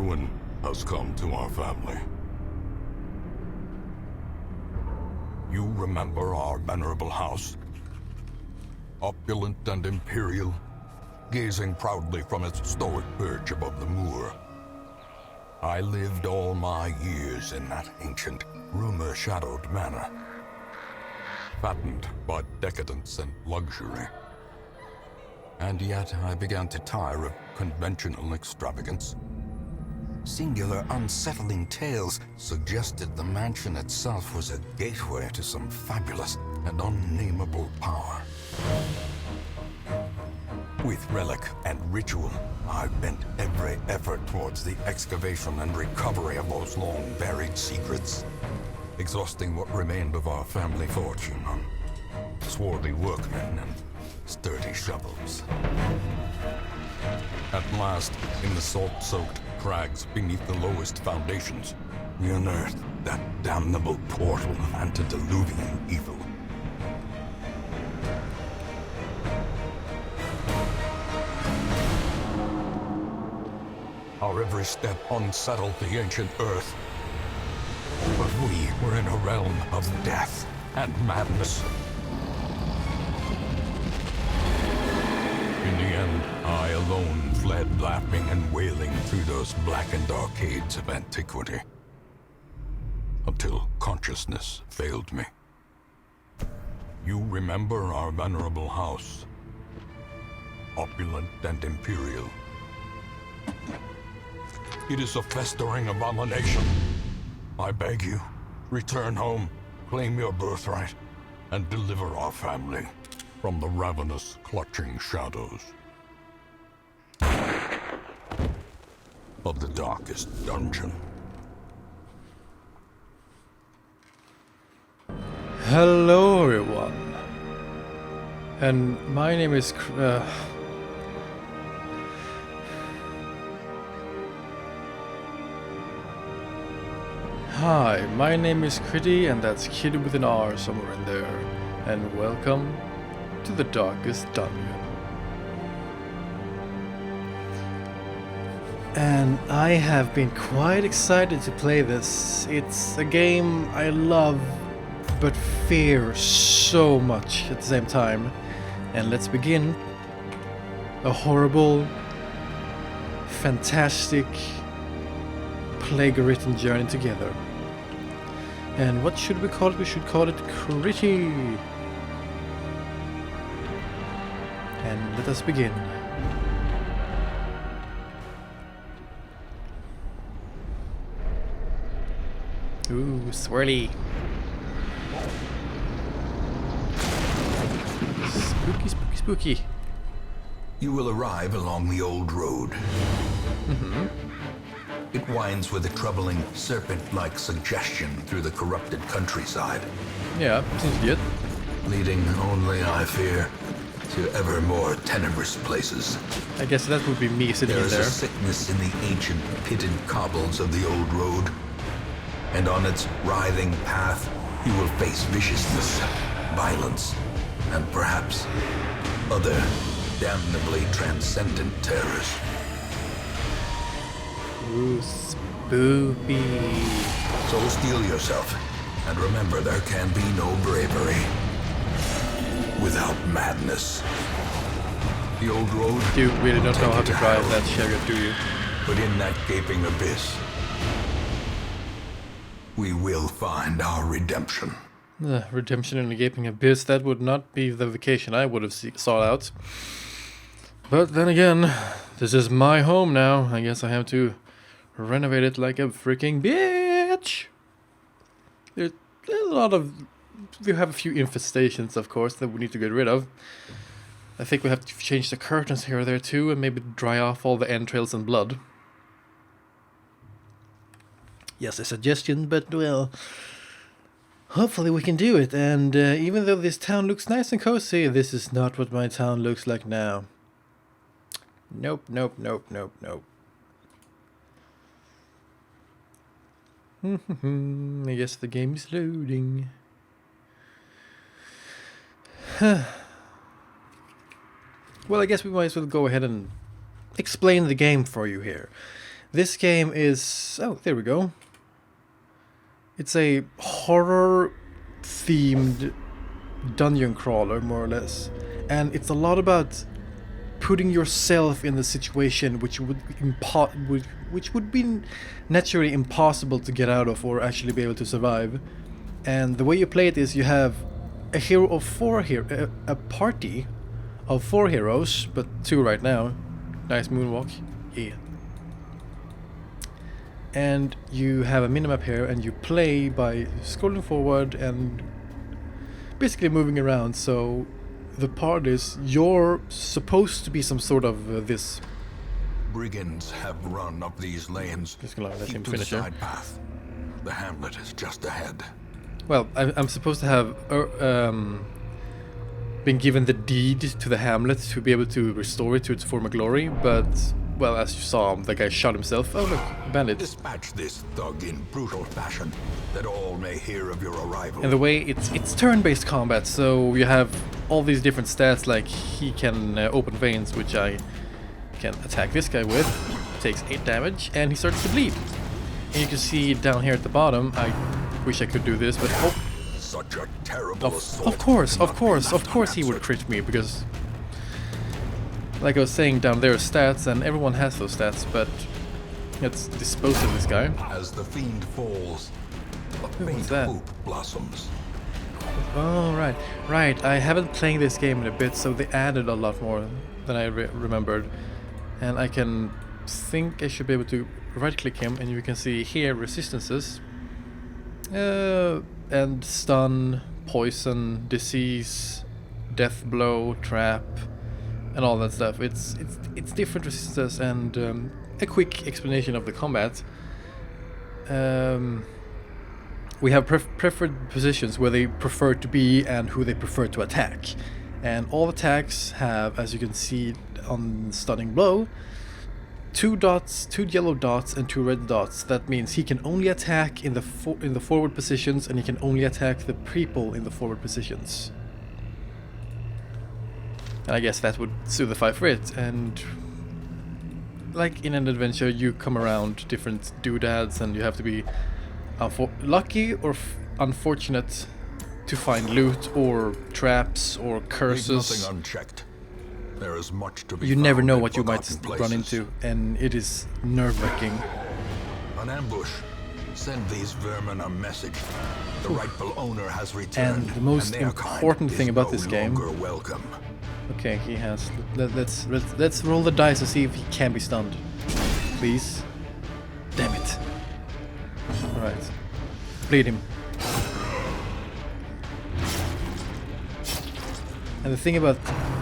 ruin has come to our family. You remember our venerable house? Opulent and imperial, gazing proudly from its stoic perch above the moor. I lived all my years in that ancient, rumor-shadowed manor, fattened by decadence and luxury. And yet I began to tire of conventional extravagance. Singular, unsettling tales suggested the mansion itself was a gateway to some fabulous and unnameable power. With relic and ritual, I bent every effort towards the excavation and recovery of those long-buried secrets, exhausting what remained of our family fortune on swarthy workmen and sturdy shovels. At last, in the salt-soaked crags beneath the lowest foundations, we unearthed that damnable portal antediluvian evil. Our every step unsettled the ancient earth. But we were in a realm of death and madness. In the end, I alone fled laughing and wailing through those blackened arcades of antiquity, until consciousness failed me. You remember our venerable house, opulent and imperial. It is a festering abomination. I beg you, return home, claim your birthright, and deliver our family from the ravenous, clutching shadows of the darkest dungeon. Hello everyone, and my name is Hi, my name is Critty, and that's Kid with an R somewhere in there, and welcome to the darkest dungeon. And I have been quite excited to play this. It's a game I love but fear so much at the same time. And let's begin a horrible, fantastic, plague-written journey together. And what should we call it? We should call it Critty. And let us begin. Ooh, swirly. Spooky, spooky, spooky. You will arrive along the old road. Mm-hmm. It winds with a troubling serpent-like suggestion through the corrupted countryside. Yeah, seems good. Leading only, I fear, to ever more tenebrous places. I guess that would be me sitting There in is there. a sickness in the ancient pitted cobbles of the old road. And on its writhing path, you will face viciousness, violence, and perhaps other damnably transcendent terrors. Ooh, spooky. So steel yourself, and remember there can be no bravery without madness. The old road. You really don't know how to drive hell. that chariot, do you? But in that gaping abyss, we will find our redemption. Redemption in the gaping abyss, that would not be the vacation I would have sought out. But then again, this is my home now. I guess I have to renovate it like a freaking bitch. There's a lot of... We have a few infestations, of course, that we need to get rid of. I think we have to change the curtains here or there too, and maybe dry off all the entrails and blood. Yes, a suggestion, but well... Hopefully we can do it, and even though this town looks nice and cozy, this is not what my town looks like now. Nope, nope, nope, nope, nope. I guess the game is loading. Well, I guess we might as well go ahead and explain the game for you here. This game is... Oh, there we go. It's a horror-themed dungeon crawler, more or less. And it's a lot about putting yourself in the situation which would be naturally impossible to get out of or actually be able to survive. And the way you play it is you have a hero of four here, a party of 4 heroes, but 2 right now. Nice moonwalk. Yeah. And you have a minimap here, and you play by scrolling forward and basically moving around. So the part is you're supposed to be some sort of this. Brigands have run up these lanes. Just gonna let him Keep to the finish here. side path. The hamlet is just ahead. Well, I'm supposed to have been given the deed to the hamlet to be able to restore it to its former glory, but, well, as you saw, the guy shot himself. Oh, look, a bandit. Dispatch this thug in brutal fashion, that all may hear of your arrival. And the way it's turn-based combat, so you have all these different stats, like he can open veins, which I can attack this guy with, takes 8 damage, and he starts to bleed. And you can see down here at the bottom, I wish I could do this, but oh, Such a terrible assault of course cannot be left he would unanswered. crit me, because like I was saying, down there are stats, and everyone has those stats, but let's dispose of this guy. As the fiend falls, a faint that? hope blossoms. Oh, right. I haven't played this game in a bit, so they added a lot more than I remembered. And I think I should be able to right-click him, and you can see here resistances. And stun, poison, disease, death blow, trap, and all that stuff. It's different resistances, and a quick explanation of the combat. We have preferred positions where they prefer to be and who they prefer to attack. And all attacks have, as you can see on stunning blow, 2 dots, 2 yellow dots, and 2 red dots. That means he can only attack in the forward positions, and he can only attack the people in the forward positions. And I guess that would suitify for it. And like in an adventure, you come around different doodads, and you have to be lucky or unfortunate to find loot or traps or Leave curses. nothing unchecked. There is much to be You never found know in what you might forgotten run places. into, and it is nerve-wracking. An ambush. Send these vermin a message. The rightful owner has returned. And the most their kind important thing is about no this game- longer welcome. Okay, he has. Let's roll the dice to see if he can be stunned. Please. Damn it. Alright. Bleed him. And the thing about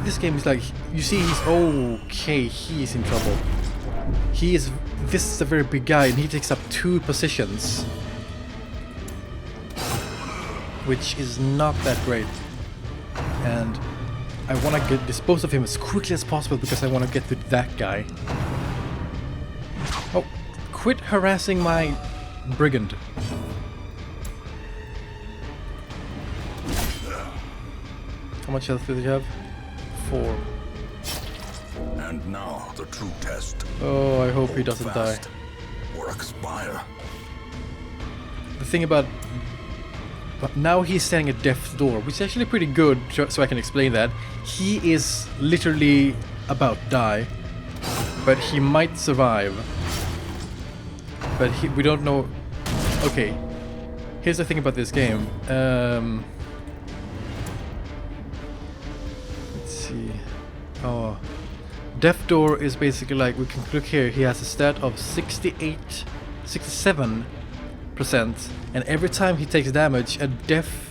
this game is, like, you see he's okay, he's in trouble. This is a very big guy, and he takes up 2 positions. Which is not that great. And I want to dispose of him as quickly as possible, because I want to get to that guy. Oh, quit harassing my brigand. How much health did he have? 4. And now the true test. Oh, I hope he Hold doesn't die. fast or expire. The thing about... But now he's standing at death's door, which is actually pretty good, so I can explain that. He is literally about to die, but he might survive. But we don't know... Okay, here's the thing about this game. Let's see... Oh... Death Door is basically like, we can look here, he has a stat of 67%, and every time he takes damage, a death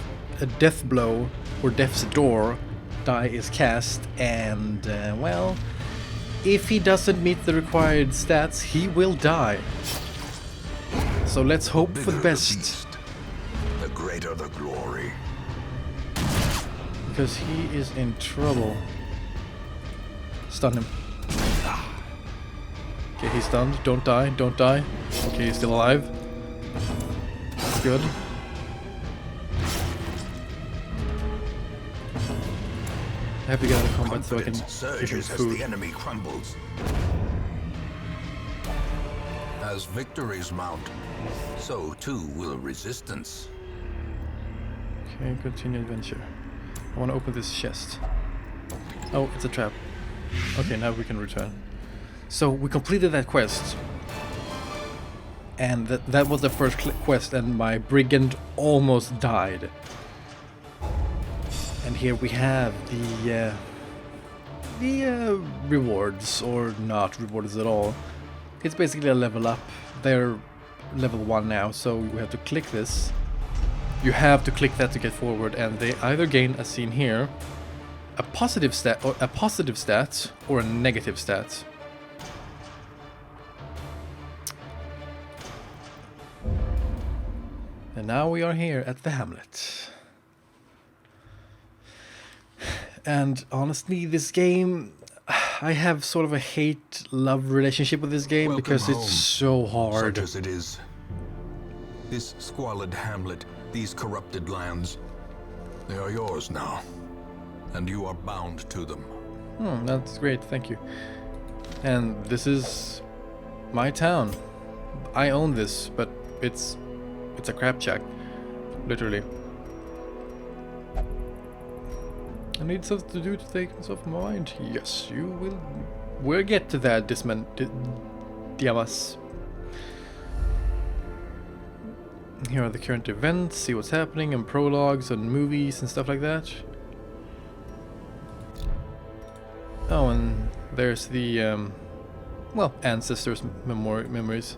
blow or death's door die is cast, and well, if he doesn't meet the required stats, he will die. So let's hope for the Bigger best, feast, the greater the glory. because he is in trouble. Stun him. Okay, he's stunned. Don't die, don't die. Okay, he's still alive. That's good. I have to get out of combat so I can Confidence give him surges as food. the enemy crumbles. As victories mount, so too will resistance. Okay, continue adventure. I want to open this chest. Oh, it's a trap. Okay, now we can return. So we completed that quest. And that was the first quest, and my brigand almost died. And here we have the rewards, or not rewards at all. It's basically a level up. They're level 1 now, so we have to click this. You have to click that to get forward, and they either gain, as seen here, a positive stat or a negative stat. And now we are here at the Hamlet. And honestly, this game, I have sort of a hate-love relationship with this game. Welcome because home, it's so hard. Such as it is. This squalid hamlet, these corrupted lands, they are yours now. And you are bound to them. That's great, thank you. And this is my town. I own this, but it's a crap shack, literally. I need something to do to take this off my mind. Yes, you will. We'll get to that, Diamas. Here are the current events, see what's happening, and prologues and movies and stuff like that. Oh, and there's the, well, ancestors' memories.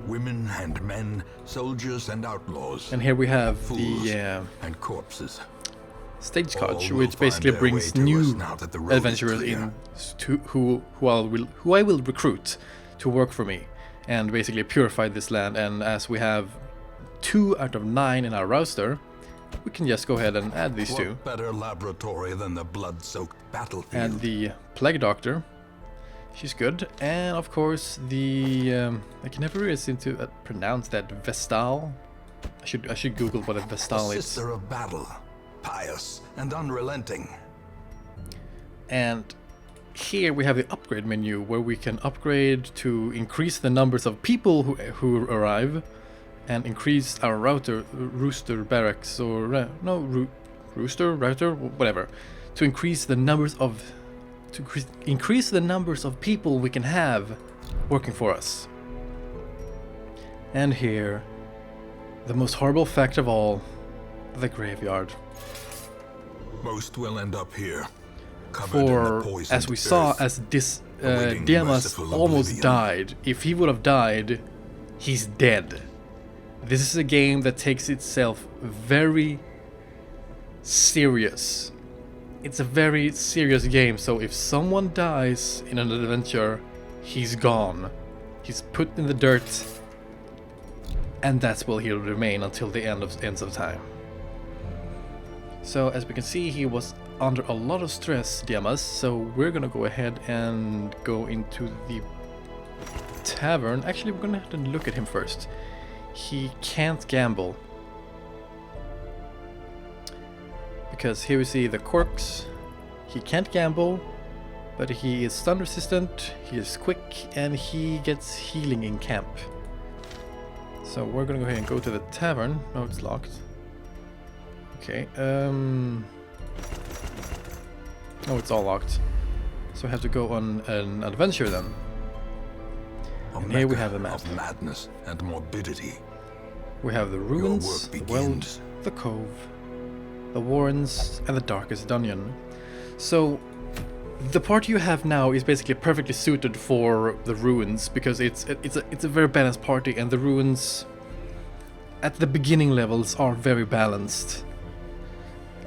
Women and men, soldiers and outlaws. And here we have fools the and corpses. stagecoach, All which will basically find their brings way to us new now that the road is adventurers clear. in who I will recruit to work for me and basically purify this land. And as we have 2 out of 9 in our roster, we can just go ahead and add these 2. What better laboratory than the blood-soaked battlefield? And the plague doctor, she's good. And of course the I can never really seem to pronounce that Vestal. I should Google what a Vestal is. Sister of battle, pious and unrelenting. And here we have the upgrade menu where we can upgrade to increase the numbers of people who arrive, and increase our rooster barracks, or rooster router, whatever, to increase the numbers of people we can have working for us. And here, the most horrible fact of all, the graveyard. Most will end up here, covered in the For, poisoned as we saw, earth, as this awaiting Diamas merciful almost oblivion. died. If he would have died, he's dead. This is a game that takes itself very serious. It's a very serious game, so if someone dies in an adventure, he's gone. He's put in the dirt, and that's where he'll remain until the ends of time. So as we can see, he was under a lot of stress, Diamas, so we're gonna go ahead and go into the tavern. Actually, we're gonna have to look at him first. He can't gamble. Because here we see the quirks. He can't gamble, but he is stun resistant, he is quick, and he gets healing in camp. So we're gonna go ahead and go to the tavern. No, it's locked. Okay, oh, it's all locked. So I have to go on an adventure then. And here we have a map. of madness and morbidity. We have the ruins, work the weld, begins. the cove, the warrens, and the darkest dungeon. So the party you have now is basically perfectly suited for the ruins, because it's a very balanced party, and the ruins at the beginning levels are very balanced.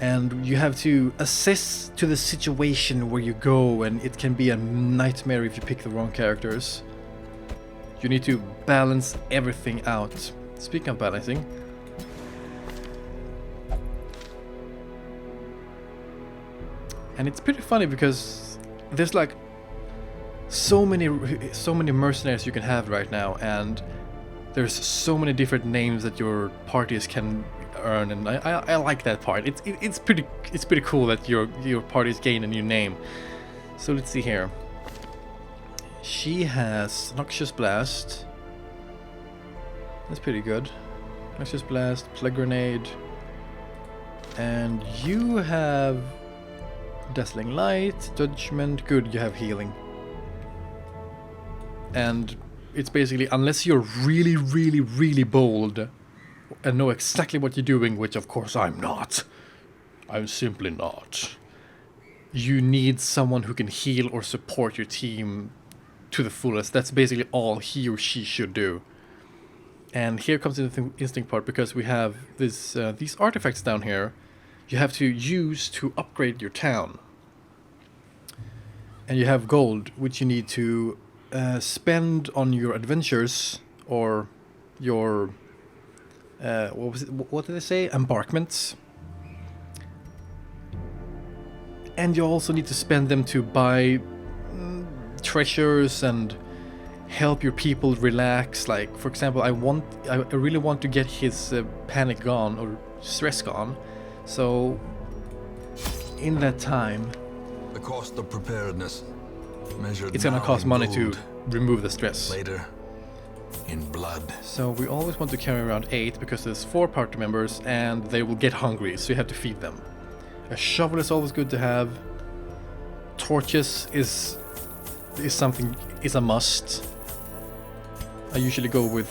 And you have to assess to the situation where you go, and it can be a nightmare if you pick the wrong characters. You need to balance everything out. Speaking of balancing, and it's pretty funny because there's like so many mercenaries you can have right now, and there's so many different names that your parties can earn, and I like that part. It's pretty cool that your parties gain a new name. So let's see here. She has Noxious Blast. That's pretty good. Noxious Blast, Plague Grenade. And you have Dazzling Light, Judgment. Good, you have Healing. And it's basically, unless you're really, really, really bold and know exactly what you're doing, which of course I'm not. I'm simply not. You need someone who can heal or support your team to the fullest. That's basically all he or she should do. And here comes the interesting part, because we have this these artifacts down here you have to use to upgrade your town. And you have gold, which you need to spend on your adventures, or your what did they say? Embarkments. And you also need to spend them to buy treasures and help your people relax. Like, for example, I really want to get his panic gone, or stress gone. So in that time, The cost of preparedness measured. it's gonna now cost in money gold, to remove the stress. later in blood. So we always want to carry around 8, because there's 4 party members and they will get hungry, so you have to feed them. A shovel is always good to have. Torches is a must. I usually go with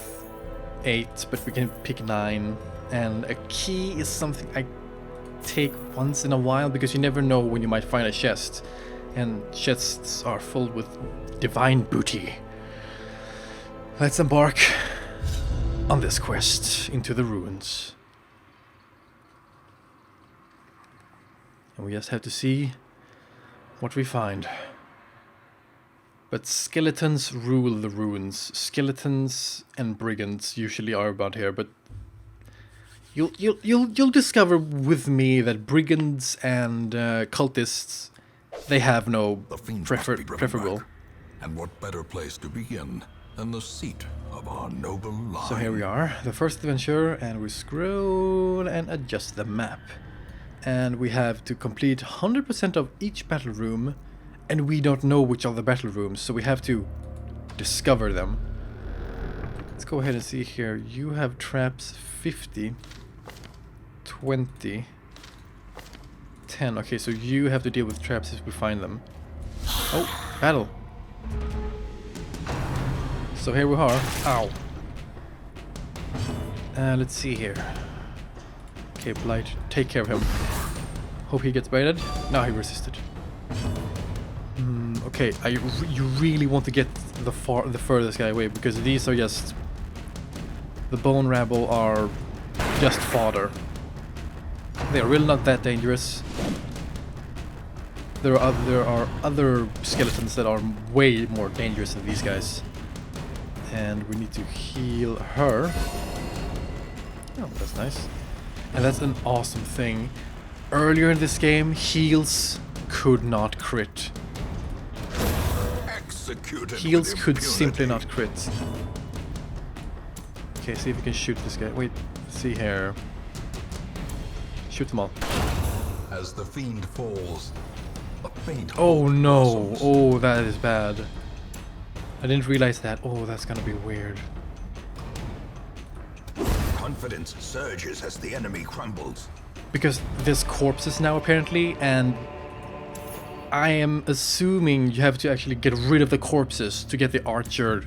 8, but we can pick 9. And a key is something I take once in a while, because you never know when you might find a chest. And chests are filled with divine booty. Let's embark on this quest into the ruins. And we just have to see what we find. But skeletons rule the ruins. Skeletons and brigands usually are about here, but you'll discover with me that brigands and cultists, they have no The fiend must be driven preferable. back. And what better place to begin than the seat of our noble line? So here we are, the first adventure, and we scroll and adjust the map. And we have to complete 100% of each battle room, and we don't know which are the battle rooms, so we have to discover them. Let's go ahead and see here. You have traps 50, 20, 10. Okay, so you have to deal with traps if we find them. Oh, battle. So here we are. Ow. Let's see here. Okay, Blight, take care of him. Hope he gets baited. No, he resisted. Okay, you really want to get the furthest guy away, because these are just... The bone rabble are just fodder. They are really not that dangerous. There are other skeletons that are way more dangerous than these guys. And we need to heal her. Oh, that's nice. And that's an awesome thing. Earlier in this game, heals could not crit. Executed Heals with could impunity. simply not crit. Okay, see if we can shoot this guy. Wait, see here. Shoot them all. As the fiend falls, A faint Oh hope no! blossoms. Oh, that is bad. I didn't realize that. Oh, that's gonna be weird. confidence surges as the enemy crumbles. Because there's corpses now apparently, and I am assuming you have to actually get rid of the corpses to get the archer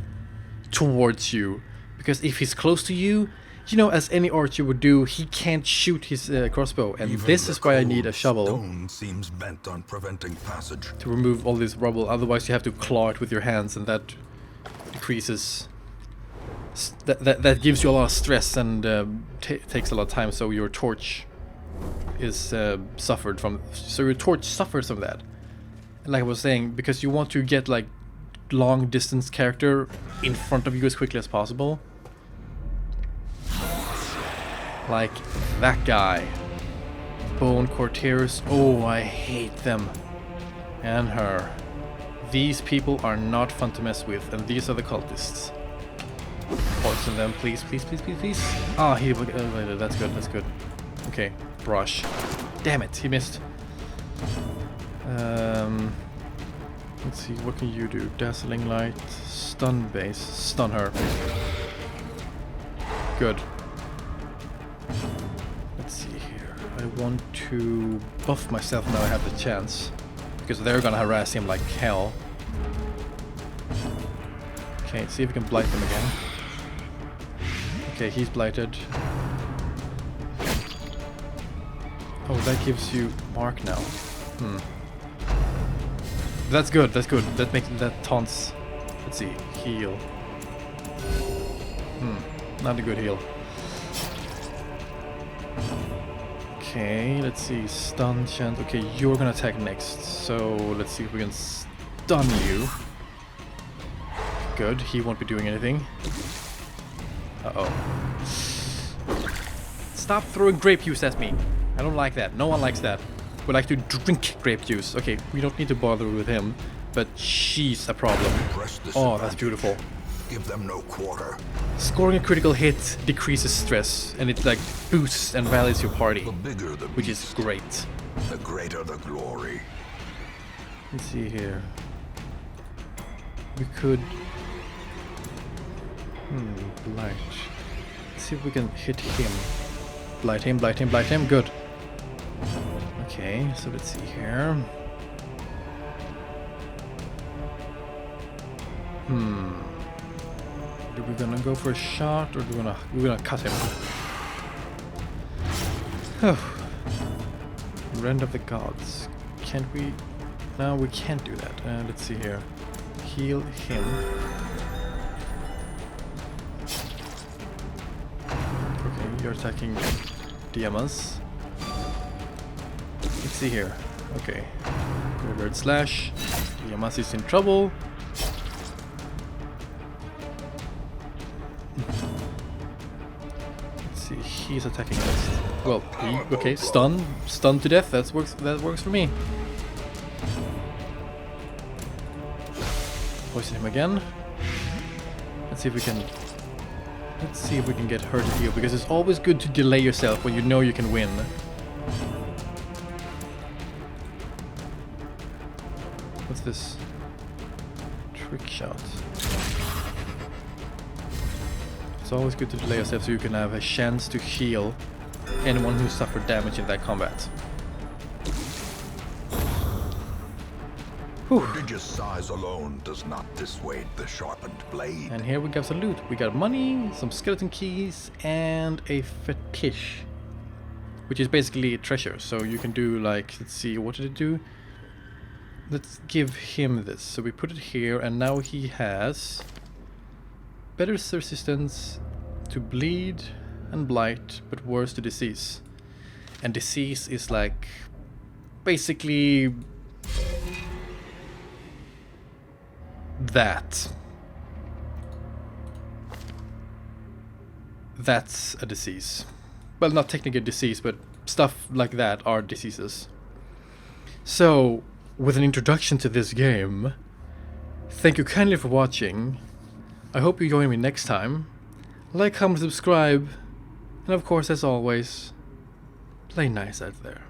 towards you. Because if he's close to you, you know, as any archer would do, he can't shoot his crossbow. And Even this the is why I need a cold shovel Stone seems bent on preventing passage. to remove all this rubble. Otherwise you have to claw it with your hands, and that decreases... That gives you a lot of stress and takes a lot of time, so your torch is suffered from... So your torch suffers from that. And like I was saying, because you want to get like long distance character in front of you as quickly as possible. Like that guy. Bone Courtiers. Oh, I hate them. And her. These people are not fun to mess with, and these are the cultists. Poison them, please, please, please, please, please. Ah, he... that's good, that's good. Okay, brush. Damn it, he missed. Let's let's see, what can you do? Dazzling light, stun base, stun her. Good. Let's see here. I want to buff myself now I have the chance. Because they're gonna harass him like hell. Okay, see if we can blight him again. Okay, he's blighted. Oh, that gives you mark now. That's good, that's good. That makes that taunts. Let's see, heal. Not a good heal. Okay, let's see, stun chant. Okay, you're gonna attack next. So let's see if we can stun you. Good, he won't be doing anything. Uh-oh. Stop throwing grape juice at me. I don't like that. No one likes that. We like to drink grape juice. Okay, we don't need to bother with him, but she's a problem. Oh, that's beautiful. Give them no quarter. Scoring a critical hit decreases stress, and it like boosts and rallies your party, The bigger the which is beast, great. the greater the glory. Let's see here. We could... blight. Let's see if we can hit him. Blight him, blight him, blight him. Good. Okay, so let's see here. Are we gonna go for a shot, or we're gonna cut him? Rend of the gods. Can't we? No, we can't do that. Let's see here. Heal him. Okay, you're attacking Diamas. Let's see here. Okay. Graveyard slash. Diamas is in trouble. Let's see, he's attacking next. Well, okay, stun to death. That works for me. Poison him again. Let's see if we can get her to heal, because it's always good to delay yourself when you know you can win. What's this? Trick shot. It's always good to delay yourself so you can have a chance to heal anyone who suffered damage in that combat. Prodigious size alone does not dissuade the sharpened blade. And here we got some loot. We got money, some skeleton keys, and a fetish, which is basically a treasure. So you can do like, let's see, what did it do? Let's give him this. So we put it here, and now he has better resistance to bleed and blight, but worse to disease. And disease is like basically that. That's a disease. Well, not technically a disease, but stuff like that are diseases. So, with an introduction to this game, thank you kindly for watching. I hope you join me next time. Like, comment, subscribe, and of course, as always, play nice out there.